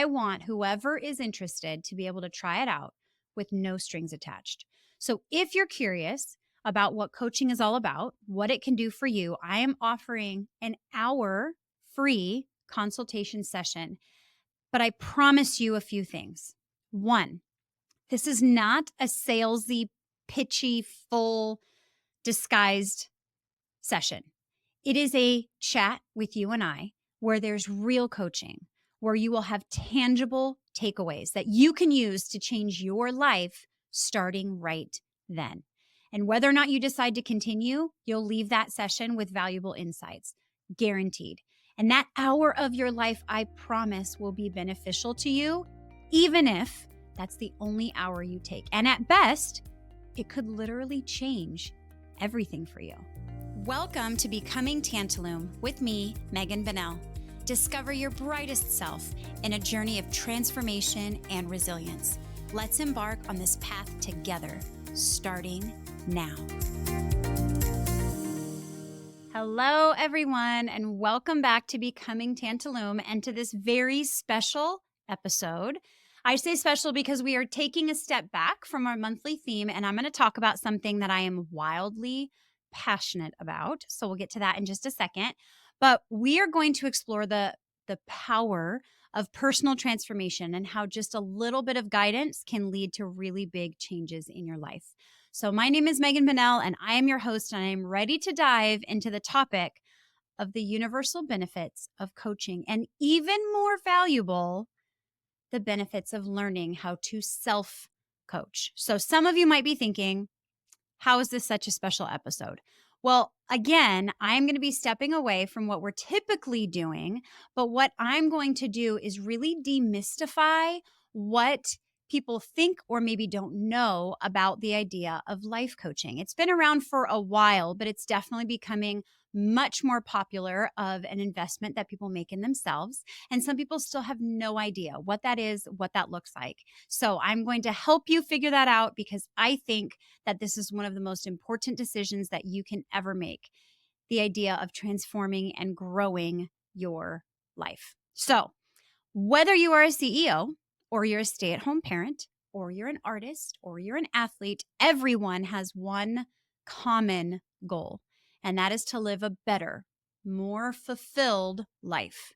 I want whoever is interested to be able to try it out with no strings attached. So if you're curious about what coaching is all about, what it can do for you, I am offering an hour free consultation session. But I promise you a few things. One, this is not a salesy, pitchy, full, disguised session. It is a chat with you and I where there's real coaching, where you will have tangible takeaways that you can use to change your life starting right then. And whether or not you decide to continue, you'll leave that session with valuable insights, guaranteed. And that hour of your life, I promise, will be beneficial to you, even if that's the only hour you take. And at best, it could literally change everything for you. Welcome to Becoming Tantalum with me, Megan Bennell. Discover your brightest self in a journey of transformation and resilience. Let's embark on this path together, starting now. Hello, everyone, and welcome back to Becoming Tantalum and to this very special episode. I say special because we are taking a step back from our monthly theme, and I'm going to talk about something that I am wildly passionate about. So we'll get to that in just a second. But we are going to explore the power of personal transformation and how just a little bit of guidance can lead to really big changes in your life. So my name is Megan Bennell, and I am your host, and I am ready to dive into the topic of the universal benefits of coaching, and even more valuable, the benefits of learning how to self-coach. So some of you might be thinking, how is this such a special episode? Well, again, I'm going to be stepping away from what we're typically doing, but what I'm going to do is really demystify what people think or maybe don't know about the idea of life coaching. It's been around for a while, but it's definitely becoming much more popular of an investment that people make in themselves. And some people still have no idea what that is, what that looks like. So I'm going to help you figure that out because I think that this is one of the most important decisions that you can ever make. The idea of transforming and growing your life. So whether you are a CEO or you're a stay-at-home parent or you're an artist or you're an athlete, everyone has one common goal, and that is to live a better, more fulfilled life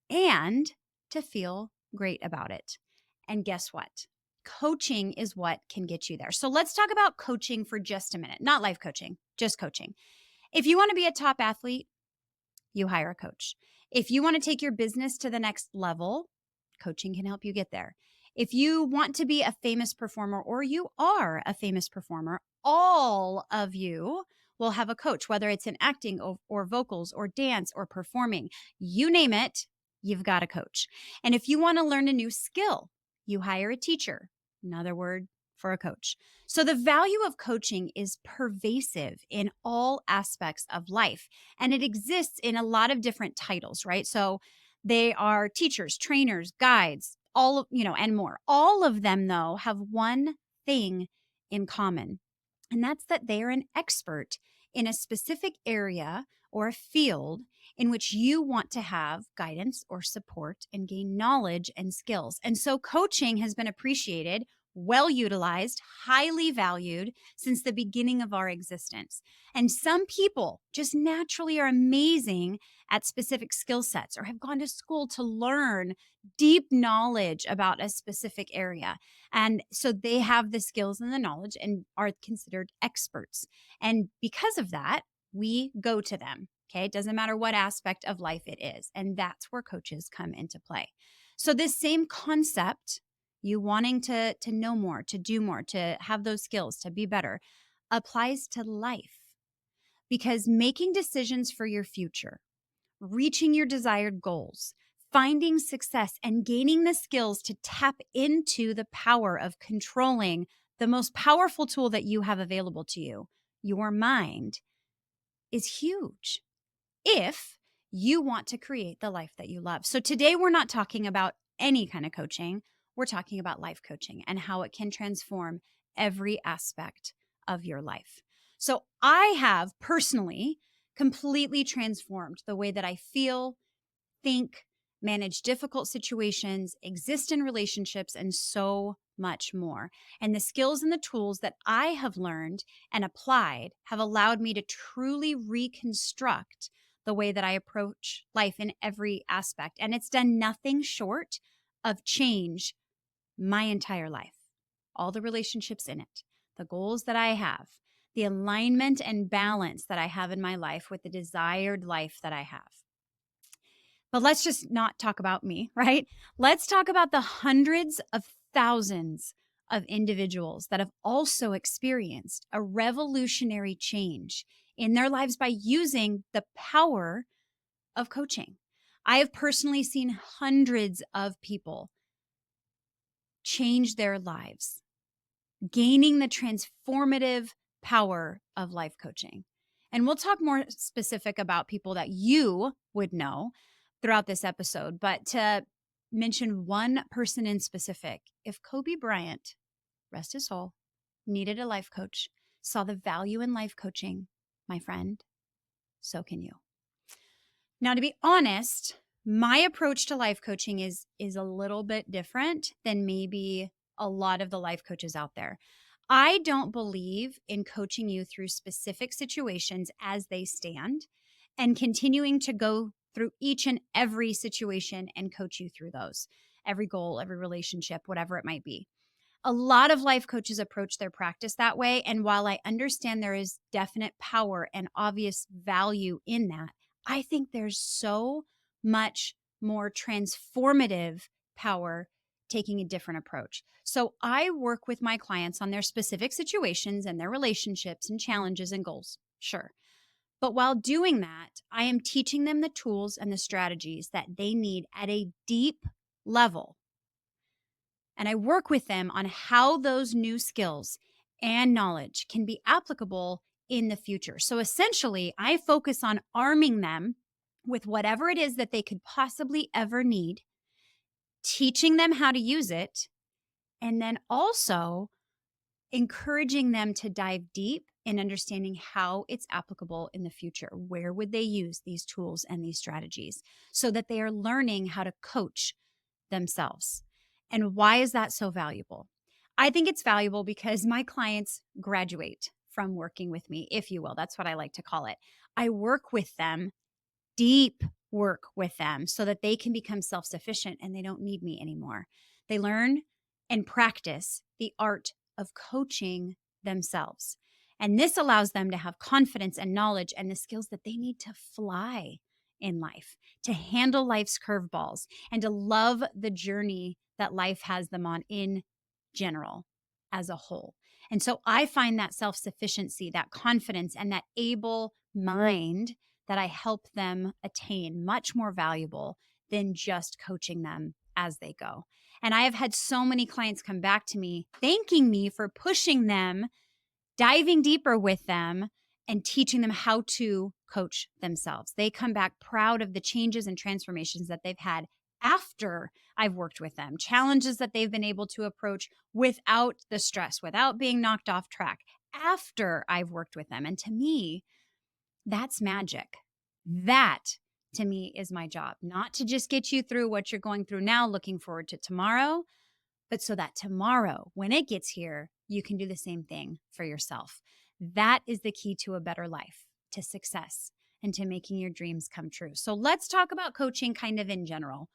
and to feel great about it. And guess what? Coaching is what can get you there. So let's talk about coaching for just a minute. Not life coaching, just coaching. If you want to be a top athlete, you hire a coach. If you want to take your business to the next level, coaching can help you get there. If you want to be a famous performer or you are a famous performer, all of you will have a coach, whether it's in acting or vocals or dance or performing, you name it, you've got a coach. And if you want to learn a new skill, you hire a teacher, another word for a coach. So the value of coaching is pervasive in all aspects of life, and it exists in a lot of different titles, right? So they are teachers, trainers, guides, all of, and more. All of them, though, have one thing in common, and that's that they are an expert in a specific area or a field in which you want to have guidance or support and gain knowledge and skills. And so coaching has been appreciated, well utilized, highly valued since the beginning of our existence. And some people just naturally are amazing at specific skill sets or have gone to school to learn deep knowledge about a specific area. And so they have the skills and the knowledge and are considered experts. And because of that, we go to them. Okay. It doesn't matter what aspect of life it is. And that's where coaches come into play. So this same concept, you wanting to know more, to do more, to have those skills, to be better, applies to life. Because making decisions for your future, reaching your desired goals, finding success, and gaining the skills to tap into the power of controlling the most powerful tool that you have available to you, your mind, is huge if you want to create the life that you love. So today we're not talking about any kind of coaching. We're talking about life coaching and how it can transform every aspect of your life. So I have personally completely transformed the way that I feel, think, manage difficult situations, exist in relationships, and so much more. And the skills and the tools that I have learned and applied have allowed me to truly reconstruct the way that I approach life in every aspect. And it's done nothing short of change my entire life, all the relationships in it, the goals that I have, the alignment and balance that I have in my life with the desired life that I have. But let's just not talk about me, right? Let's talk about the hundreds of thousands of individuals that have also experienced a revolutionary change in their lives by using the power of coaching. I have personally seen hundreds of people change their lives, gaining the transformative power of life coaching. And we'll talk more specific about people that you would know throughout this episode. But to mention one person in specific, if Kobe Bryant, rest his soul, needed a life coach, saw the value in life coaching, my friend, so can you. Now, to be honest, my approach to life coaching is a little bit different than maybe a lot of the life coaches out there. I don't believe in coaching you through specific situations as they stand and continuing to go through each and every situation and coach you through those, every goal, every relationship, whatever it might be. A lot of life coaches approach their practice that way. And while I understand there is definite power and obvious value in that, I think there's so much more transformative power taking a different approach. So I work with my clients on their specific situations and their relationships and challenges and goals. Sure. But while doing that, I am teaching them the tools and the strategies that they need at a deep level. And I work with them on how those new skills and knowledge can be applicable in the future. So essentially, I focus on arming them with whatever it is that they could possibly ever need, teaching them how to use it, and then also encouraging them to dive deep in understanding how it's applicable in the future. Where would they use these tools and these strategies so that they are learning how to coach themselves? And why is that so valuable? I think it's valuable because my clients graduate from working with me, if you will. That's what I like to call it. I work with them, deep work with them, so that they can become self-sufficient and they don't need me anymore. They learn and practice the art of coaching themselves. And this allows them to have confidence and knowledge and the skills that they need to fly in life, to handle life's curveballs, and to love the journey that life has them on in general as a whole. And so I find that self-sufficiency, that confidence, and that able mind that I help them attain much more valuable than just coaching them as they go. And I have had so many clients come back to me thanking me for pushing them, diving deeper with them, and teaching them how to coach themselves. They come back proud of the changes and transformations that they've had after I've worked with them, challenges that they've been able to approach without the stress, without being knocked off track after I've worked with them. And to me, that's magic. That to me is my job, not to just get you through what you're going through now, looking forward to tomorrow, but so that tomorrow, when it gets here, you can do the same thing for yourself. That is the key to a better life, to success, and to making your dreams come true. So let's talk about coaching kind of in general.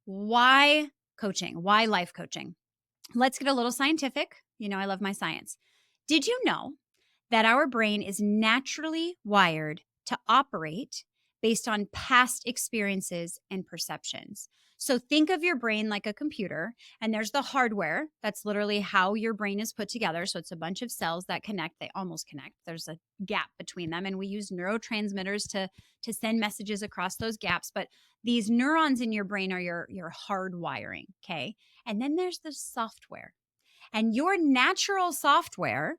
Why coaching? Why life coaching? Let's get a little scientific. You know, I love my science. Did you know that our brain is naturally wired to operate based on past experiences and perceptions? So think of your brain like a computer, and there's the hardware. That's literally how your brain is put together. So it's a bunch of cells that connect. They almost connect. There's a gap between them, and we use neurotransmitters to send messages across those gaps. But these neurons in your brain are your hard wiring, okay? And then there's the software. And your natural software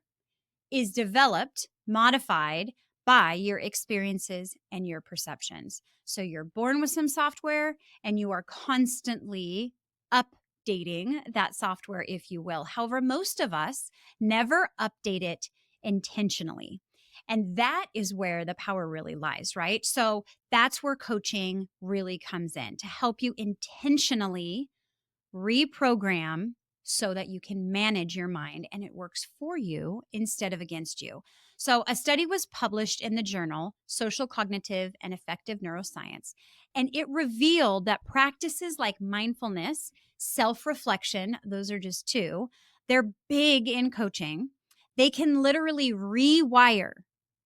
is developed, modified by your experiences and your perceptions. So you're born with some software and you are constantly updating that software, if you will. However, most of us never update it intentionally. And that is where the power really lies, right? So that's where coaching really comes in to help you intentionally reprogram so that you can manage your mind and it works for you instead of against you. So, a study was published in the journal Social Cognitive and Affective Neuroscience, and it revealed that practices like mindfulness, self reflection, those are just two, they're big in coaching. They can literally rewire,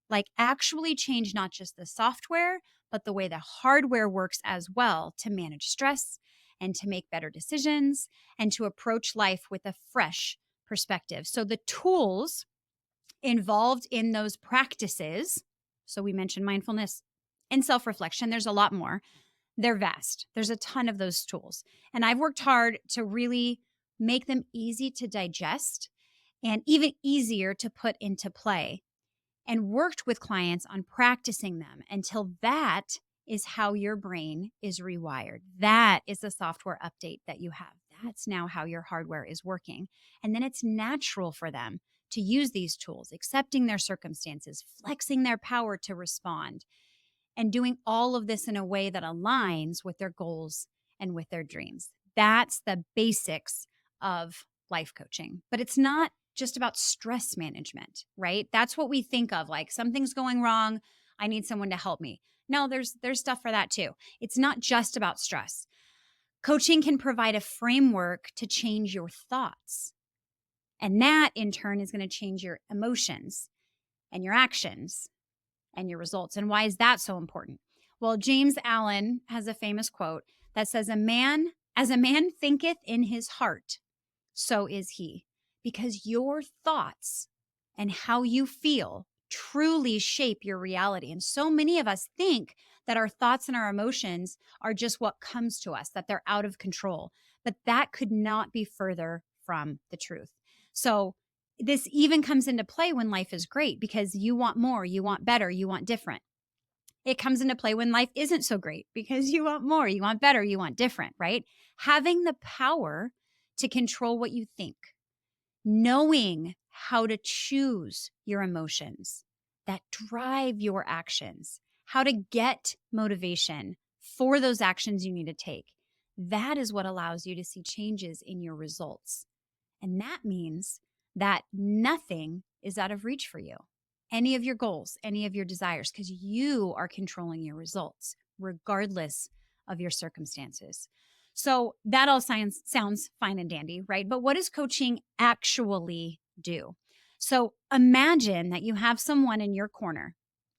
like actually change not just the software, but the way the hardware works as well to manage stress and to make better decisions and to approach life with a fresh perspective. So the tools involved in those practices, so we mentioned mindfulness and self reflection, there's a lot more. They're vast. There's a ton of those tools. And I've worked hard to really make them easy to digest and even easier to put into play and worked with clients on practicing them until that is how your brain is rewired. That is the software update that you have. That's now how your hardware is working. And then it's natural for them to use these tools, accepting their circumstances, flexing their power to respond, and doing all of this in a way that aligns with their goals and with their dreams. That's the basics of life coaching. But it's not just about stress management, right? That's what we think of, like something's going wrong, I need someone to help me. No, there's stuff for that too. It's not just about stress. Coaching can provide a framework to change your thoughts. And that in turn is going to change your emotions and your actions and your results. And why is that so important? Well, James Allen has a famous quote that says, as a man thinketh in his heart, so is he. Because your thoughts and how you feel truly shape your reality. And so many of us think that our thoughts and our emotions are just what comes to us, that they're out of control. But that could not be further from the truth. So this even comes into play when life is great because you want more, you want better, you want different. It comes into play when life isn't so great because you want more, you want better, you want different, right? Having the power to control what you think, knowing how to choose your emotions that drive your actions, how to get motivation for those actions you need to take. That is what allows you to see changes in your results. And that means that nothing is out of reach for you. Any of your goals, any of your desires, because you are controlling your results, regardless of your circumstances. So that all sounds fine and dandy, right? But what does coaching actually do? So imagine that you have someone in your corner,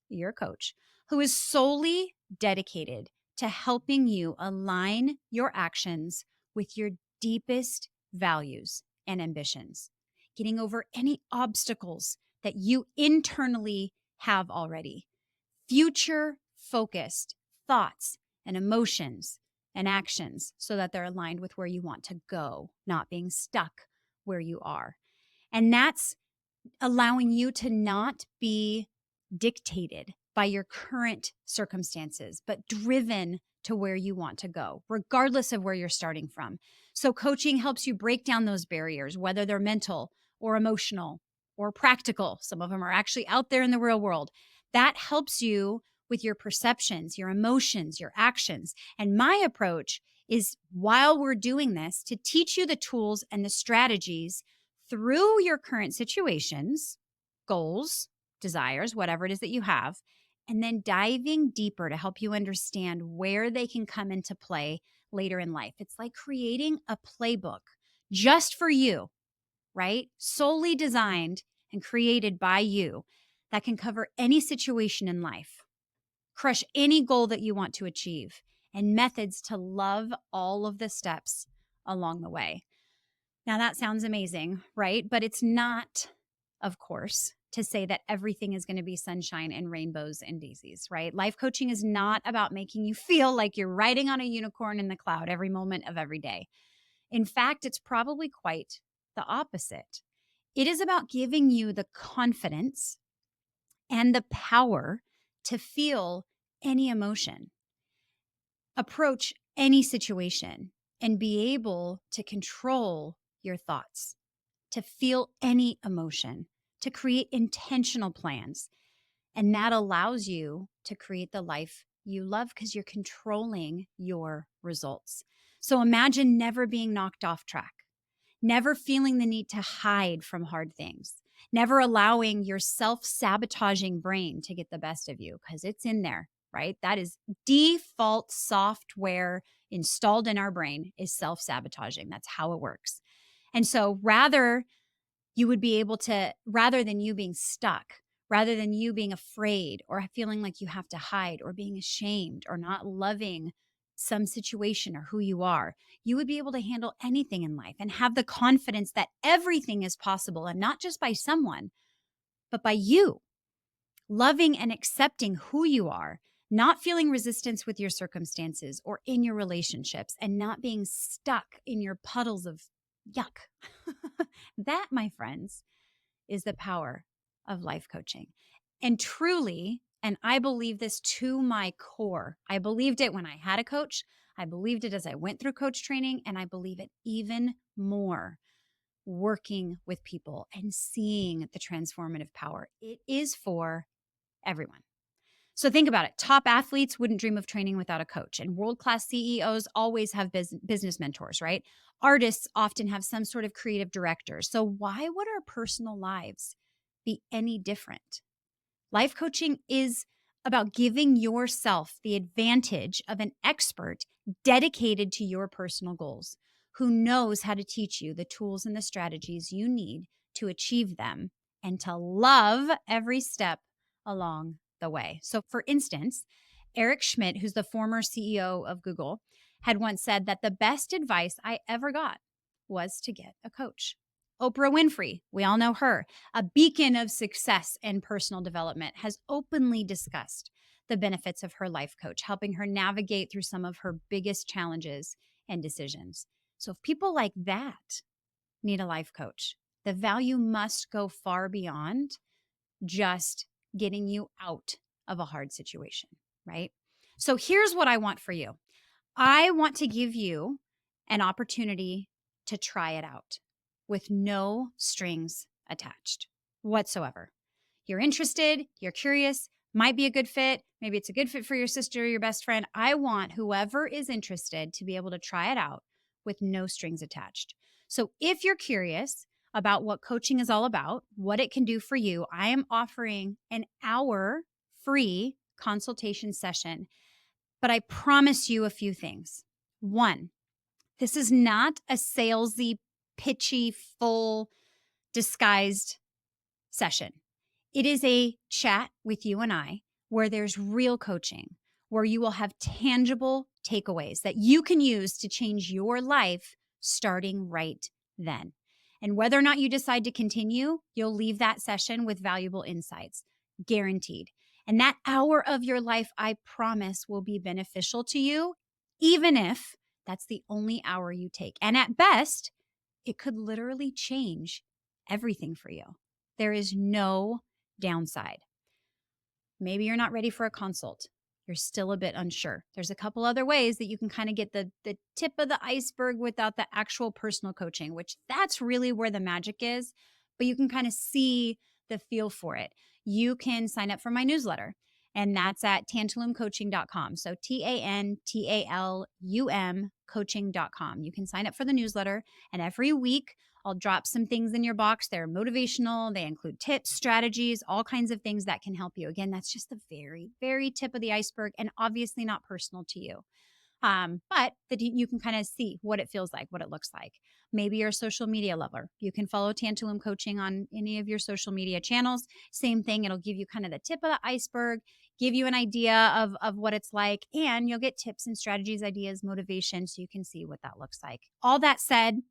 your coach, who is solely dedicated to helping you align your actions with your deepest values and ambitions, getting over any obstacles that you internally have already, future focused thoughts and emotions and actions so that they're aligned with where you want to go, not being stuck where you are. And that's allowing you to not be dictated by your current circumstances, but driven to where you want to go, regardless of where you're starting from. So coaching helps you break down those barriers, whether they're mental or emotional or practical. Some of them are actually out there in the real world. That helps you with your perceptions, your emotions, your actions. And my approach is, while we're doing this, to teach you the tools and the strategies through your current situations, goals, desires, whatever it is that you have, and then diving deeper to help you understand where they can come into play later in life. It's like creating a playbook just for you, right? Solely designed and created by you that can cover any situation in life, crush any goal that you want to achieve, and methods to love all of the steps along the way. Now, that sounds amazing, right? But it's not, of course, to say that everything is going to be sunshine and rainbows and daisies, right? Life coaching is not about making you feel like you're riding on a unicorn in the cloud every moment of every day. In fact, it's probably quite the opposite. It is about giving you the confidence and the power to feel any emotion, approach any situation, and be able to control your thoughts, to feel any emotion, to create intentional plans, And that allows you to create the life you love because you're controlling your results. So imagine never being knocked off track, never feeling the need to hide from hard things, never allowing your self-sabotaging brain to get the best of you because it's in there, right? That is default software installed in our brain is self-sabotaging. That's how it works. And so you would be able to, rather than you being stuck, rather than you being afraid or feeling like you have to hide or being ashamed or not loving some situation or who you are, you would be able to handle anything in life and have the confidence that everything is possible, and not just by someone, but by you. Loving and accepting who you are, not feeling resistance with your circumstances or in your relationships, and not being stuck in your puddles of yuck. That, my friends, is the power of life coaching. And truly, and I believe this to my core, I believed it when I had a coach, I believed it as I went through coach training, and I believe it even more working with people and seeing the transformative power. It is for everyone. So think about it. Top athletes wouldn't dream of training without a coach, and world-class CEOs always have business mentors, right? Artists often have some sort of creative director. So why would our personal lives be any different? Life coaching is about giving yourself the advantage of an expert dedicated to your personal goals, who knows how to teach you the tools and the strategies you need to achieve them and to love every step along the way. So, for instance, Eric Schmidt, who's the former CEO of Google, had once said that the best advice I ever got was to get a coach. Oprah Winfrey, we all know her, a beacon of success and personal development, has openly discussed the benefits of her life coach, helping her navigate through some of her biggest challenges and decisions. So if people like that need a life coach, the value must go far beyond just getting you out of a hard situation, right? So here's what I want for you. I want to give you an opportunity to try it out with no strings attached whatsoever. You're interested, you're curious, might be a good fit. Maybe it's a good fit for your sister or your best friend. I want whoever is interested to be able to try it out with no strings attached. So if you're curious about what coaching is all about, what it can do for you, I am offering an hour free consultation session. But I promise you a few things. One, this is not a salesy, pitchy, full, disguised session. It is a chat with you and I where there's real coaching, where you will have tangible takeaways that you can use to change your life starting right then. And whether or not you decide to continue, you'll leave that session with valuable insights, guaranteed. And that hour of your life, I promise, will be beneficial to you, even if that's the only hour you take. And at best, it could literally change everything for you. There is no downside. Maybe you're not ready for a consult. You're still a bit unsure. There's a couple other ways that you can kind of get the tip of the iceberg without the actual personal coaching, which that's really where the magic is. But you can kind of see the feel for it. You can sign up for my newsletter, and that's at tantalumcoaching.com. So TANTALUM coaching.com. You can sign up for the newsletter, and every week I'll drop some things in your box. They're motivational. They include tips, strategies, all kinds of things that can help you. Again, that's just the very, very tip of the iceberg, and obviously not personal to you. But that you can kind of see what it feels like, what it looks like. Maybe you're a social media lover. You can follow Tantalum Coaching on any of your social media channels. Same thing. It'll give you kind of the tip of the iceberg, give you an idea of what it's like, and you'll get tips and strategies, ideas, motivation, so you can see what that looks like. All that said,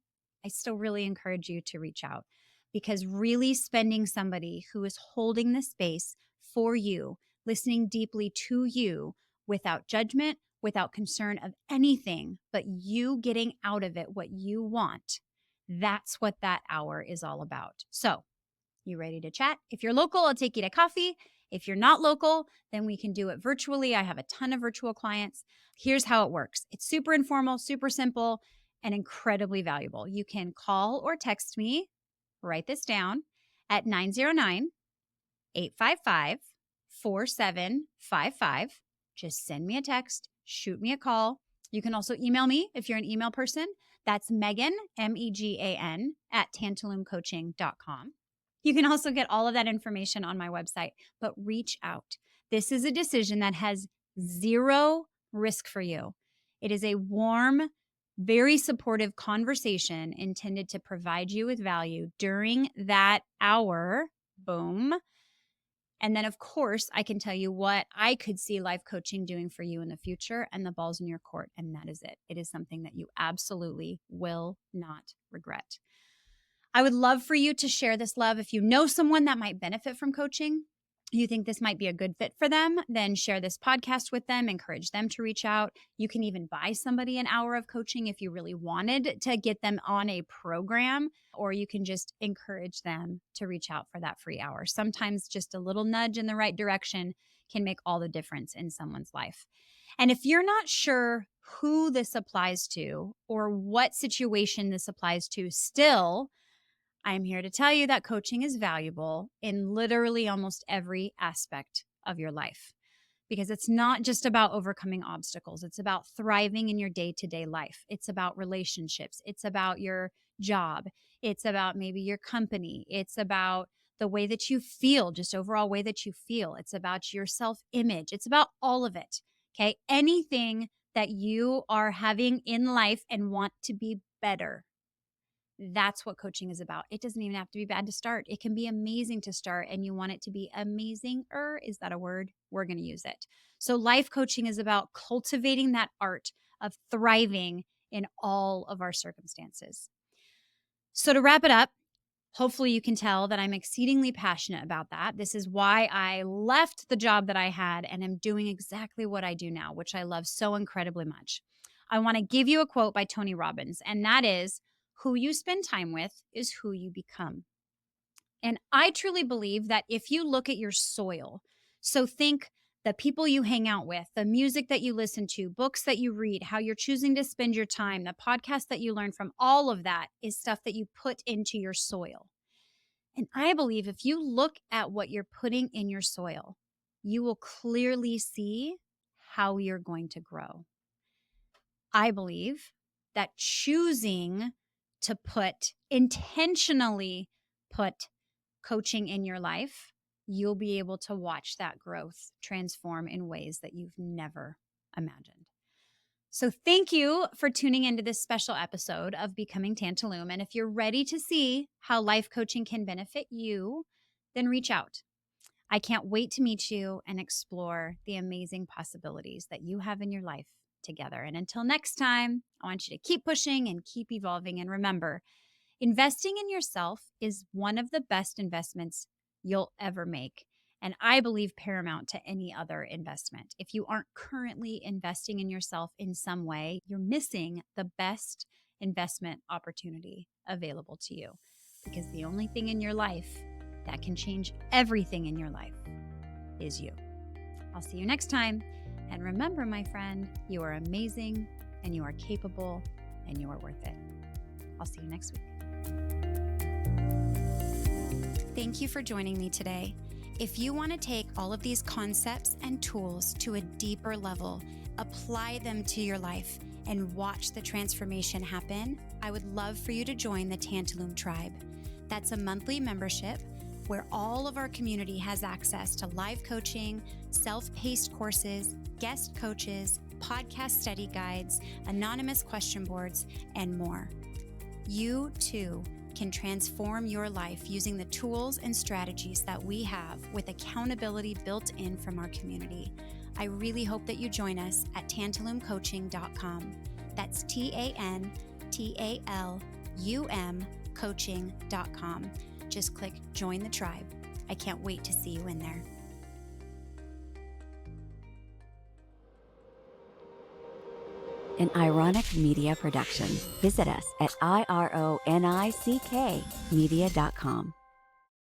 I still really encourage you to reach out, because really spending somebody who is holding the space for you, listening deeply to you without judgment, without concern of anything, but you getting out of it what you want, that's what that hour is all about. So, you ready to chat? If you're local, I'll take you to coffee. If you're not local, then we can do it virtually. I have a ton of virtual clients. Here's how it works. It's super informal, super simple, and incredibly valuable. You can call or text me, write this down, at 909-855-5228. 4755. Just send me a text, shoot me a call. You can also email me if you're an email person. That's Megan, Megan, @tantalumcoaching.com. You can also get all of that information on my website, but reach out. This is a decision that has zero risk for you. It is a warm, very supportive conversation intended to provide you with value during that hour. Boom. And then, of course, I can tell you what I could see life coaching doing for you in the future, and the ball's in your court. And that is it. It is something that you absolutely will not regret. I would love for you to share this love. If you know someone that might benefit from coaching, you think this might be a good fit for them, then share this podcast with them, encourage them to reach out. You can even buy somebody an hour of coaching if you really wanted to get them on a program, or you can just encourage them to reach out for that free hour. Sometimes just a little nudge in the right direction can make all the difference in someone's life. And if you're not sure who this applies to or what situation this applies to, still, I'm here to tell you that coaching is valuable in literally almost every aspect of your life, because it's not just about overcoming obstacles. It's about thriving in your day-to-day life. It's about relationships. It's about your job. It's about maybe your company. It's about the way that you feel, just overall way that you feel. It's about your self-image. It's about all of it, okay? Anything that you are having in life and want to be better. That's what coaching is about. It doesn't even have to be bad to start. It can be amazing to start, and you want it to be amazinger. Is that a word? We're going to use it. So life coaching is about cultivating that art of thriving in all of our circumstances. So to wrap it up, hopefully you can tell that I'm exceedingly passionate about that. This is why I left the job that I had and am doing exactly what I do now, which I love so incredibly much. I want to give you a quote by Tony Robbins, and that is, "Who you spend time with is who you become." And I truly believe that if you look at your soil, so think the people you hang out with, the music that you listen to, books that you read, how you're choosing to spend your time, the podcast that you learn from, all of that is stuff that you put into your soil. And I believe if you look at what you're putting in your soil, you will clearly see how you're going to grow. I believe that choosing to intentionally put coaching in your life, you'll be able to watch that growth transform in ways that you've never imagined. So thank you for tuning into this special episode of Becoming Tantalum. And if you're ready to see how life coaching can benefit you, then reach out. I can't wait to meet you and explore the amazing possibilities that you have in your life together. And until next time, I want you to keep pushing and keep evolving. And remember, investing in yourself is one of the best investments you'll ever make. And I believe paramount to any other investment. If you aren't currently investing in yourself in some way, you're missing the best investment opportunity available to you. Because the only thing in your life that can change everything in your life is you. I'll see you next time. And remember, my friend, you are amazing and you are capable and you are worth it. I'll see you next week. Thank you for joining me today. If you want to take all of these concepts and tools to a deeper level, apply them to your life, and watch the transformation happen, I would love for you to join the Tantalum Tribe. That's a monthly membership where all of our community has access to live coaching, self-paced courses, guest coaches, podcast study guides, anonymous question boards, and more. You too can transform your life using the tools and strategies that we have with accountability built in from our community. I really hope that you join us at tantalumcoaching.com. That's TANTALUM coaching.com. Just click Join the Tribe. I can't wait to see you in there. An ironic media production. Visit us at ironickmedia.com.